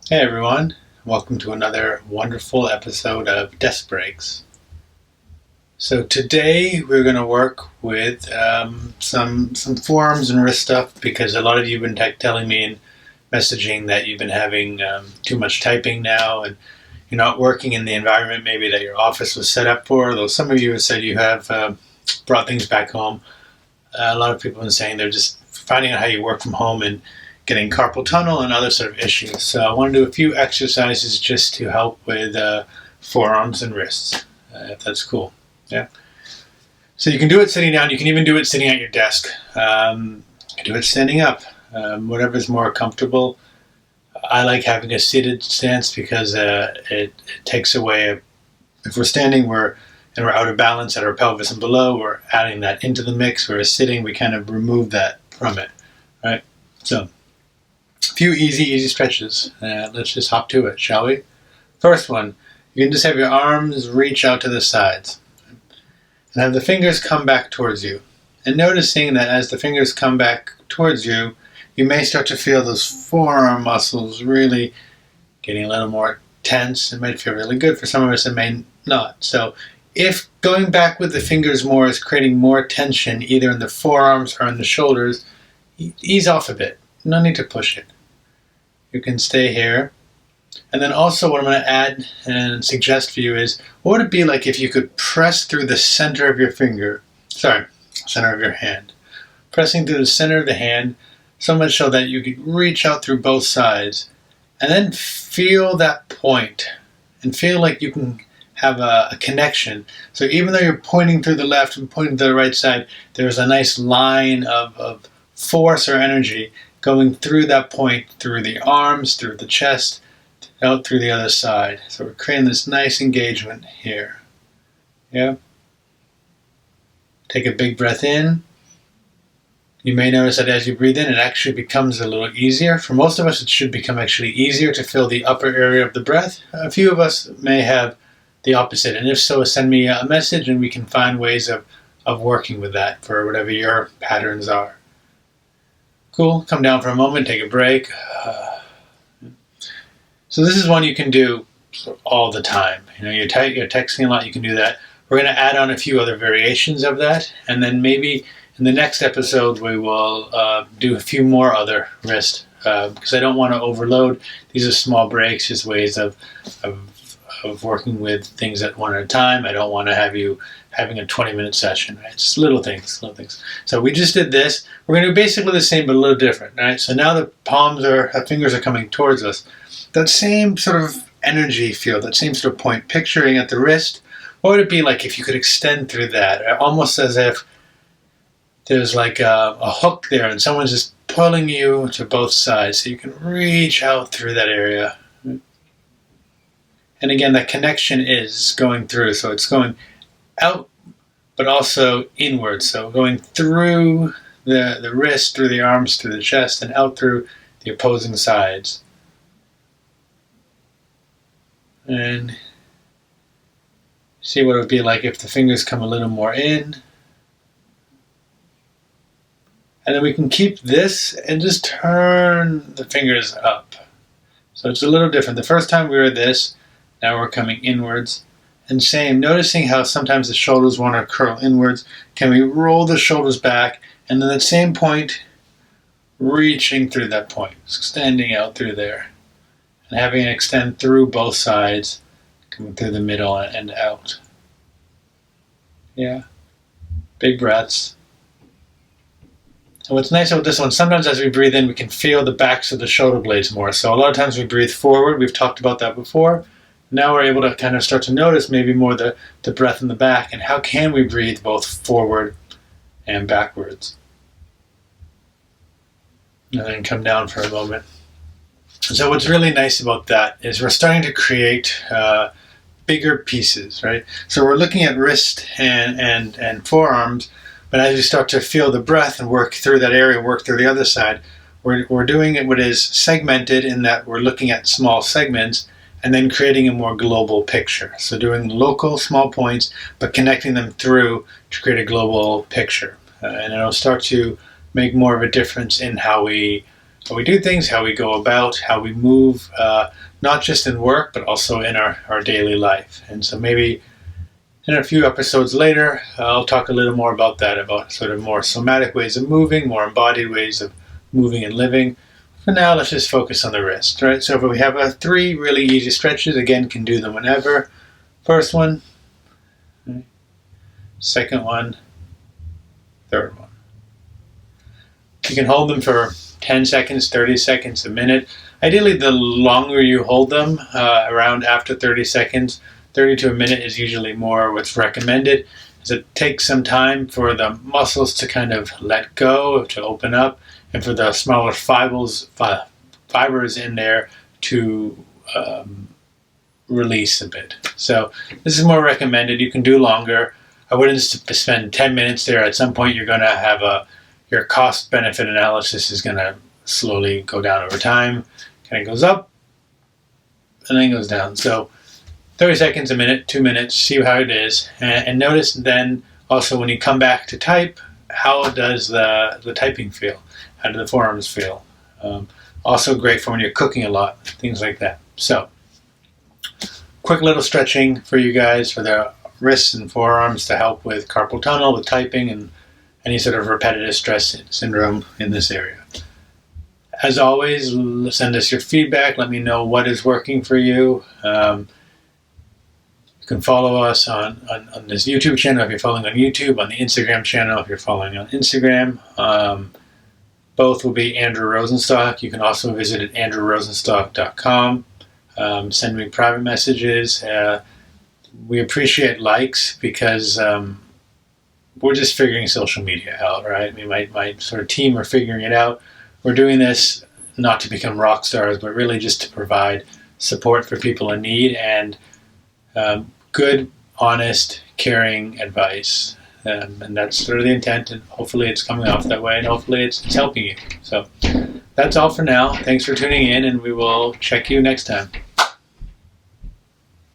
Hey everyone, welcome to another wonderful episode of Desk Breaks. So today we're going to work with some forearms and wrist stuff because a lot of you have been telling me and messaging that you've been having too much typing now and you're not working in the environment maybe that your office was set up for, though some of you have said you have brought things back home. A lot of people have been saying they're just finding out how you work from home and getting carpal tunnel and other sort of issues. So I want to do a few exercises just to help with forearms and wrists, if that's cool. Yeah. So you can do it sitting down. You can even do it sitting at your desk. You can do it standing up, whatever's more comfortable. I like having a seated stance because it takes away. If we're standing, we're out of balance at our pelvis and below. We're adding that into the mix. Whereas sitting, we kind of remove that from it, right? So a few easy stretches. Let's just hop to it, shall we? First one, you can just have your arms reach out to the sides and have the fingers come back towards you. And noticing that as the fingers come back towards you, you may start to feel those forearm muscles really getting a little more tense. It might feel really good. For some of us, it may not. So if going back with the fingers more is creating more tension, either in the forearms or in the shoulders, ease off a bit. No need to push it. You can stay here. And then also what I'm going to add and suggest for you is, what would it be like if you could press through the center of your center of your hand. Pressing through the center of the hand, so much so that you could reach out through both sides. And then feel that point. And feel like you can have a connection. So even though you're pointing through the left and pointing to the right side, there's a nice line of force or energy going through that point, through the arms, through the chest, out through the other side. So we're creating this nice engagement here. Yeah? Take a big breath in. You may notice that as you breathe in, it actually becomes a little easier. For most of us, it should become actually easier to fill the upper area of the breath. A few of us may have the opposite. And if so, send me a message and we can find ways of working with that for whatever your patterns are. Cool. Come down for a moment, take a break. So this is one you can do all the time. You're texting a lot, you can do that. We're going to add on a few other variations of that, and then maybe in the next episode we will do a few more other wrist, because I don't want to overload. These are small breaks, just ways of working with things at one at a time. I don't want to have you having a 20-minute session, right? Just little things. So we just did this. We're going to do basically the same, but a little different, right? So now the fingers are coming towards us. That same sort of energy field, that same sort of point, picturing at the wrist, what would it be like if you could extend through that? Almost as if there's like a hook there and someone's just pulling you to both sides so you can reach out through that area. And again, that connection is going through, so it's going out, but also inward. So going through the wrist, through the arms, through the chest, and out through the opposing sides. And see what it would be like if the fingers come a little more in. And then we can keep this and just turn the fingers up. So it's a little different. The first time we were this, now we're coming inwards. And same, noticing how sometimes the shoulders want to curl inwards. Can we roll the shoulders back? And then at the same point, reaching through that point, extending out through there. And having it extend through both sides, coming through the middle and out. Yeah. Big breaths. And what's nice about this one, sometimes as we breathe in, we can feel the backs of the shoulder blades more. So a lot of times we breathe forward. We've talked about that before. Now we're able to kind of start to notice maybe more the breath in the back and how can we breathe both forward and backwards. And then come down for a moment. So what's really nice about that is we're starting to create bigger pieces, right? So we're looking at wrist and forearms, but as you start to feel the breath and work through that area, work through the other side, we're doing it what is segmented in that we're looking at small segments and then creating a more global picture. So doing local small points, but connecting them through to create a global picture. And it'll start to make more of a difference in how we how we do things, how we go about, how we move, not just in work, but also in our daily life. And so maybe in a few episodes later, I'll talk a little more about that, about sort of more somatic ways of moving, more embodied ways of moving and living. For now, let's just focus on the wrist, right? So if we have 3 really easy stretches, again, can do them whenever. First one, second one, third one. You can hold them for 10 seconds, 30 seconds, a minute. Ideally, the longer you hold them, around after 30 seconds, 30 to a minute is usually more what's recommended, as it takes some time for the muscles to kind of let go, to open up, and for the smaller fibers in there to release a bit. So this is more recommended. You can do longer. I wouldn't spend 10 minutes there. At some point, you're going to have your cost-benefit analysis is going to slowly go down over time. Kind of goes up and then goes down. So 30 seconds, a minute, 2 minutes, see how it is. And notice then also when you come back to type, how does the typing feel? How do the forearms feel? Also great for when you're cooking a lot, things like that. So quick little stretching for you guys for the wrists and forearms to help with carpal tunnel, with typing, and any sort of repetitive stress syndrome in this area. As always, send us your feedback. Let me know what is working for you. You can follow us on this YouTube channel if you're following on YouTube, on the Instagram channel if you're following on Instagram. Both will be Andrew Rosenstock. You can also visit at andrewrosenstock.com. Send me private messages. We appreciate likes because we're just figuring social media out, right? I mean, my sort of team are figuring it out. We're doing this not to become rock stars, but really just to provide support for people in need and good, honest, caring advice. And that's sort of the intent, and hopefully it's coming off that way, and hopefully it's helping you. So that's all for now. Thanks for tuning in, and we will check you next time.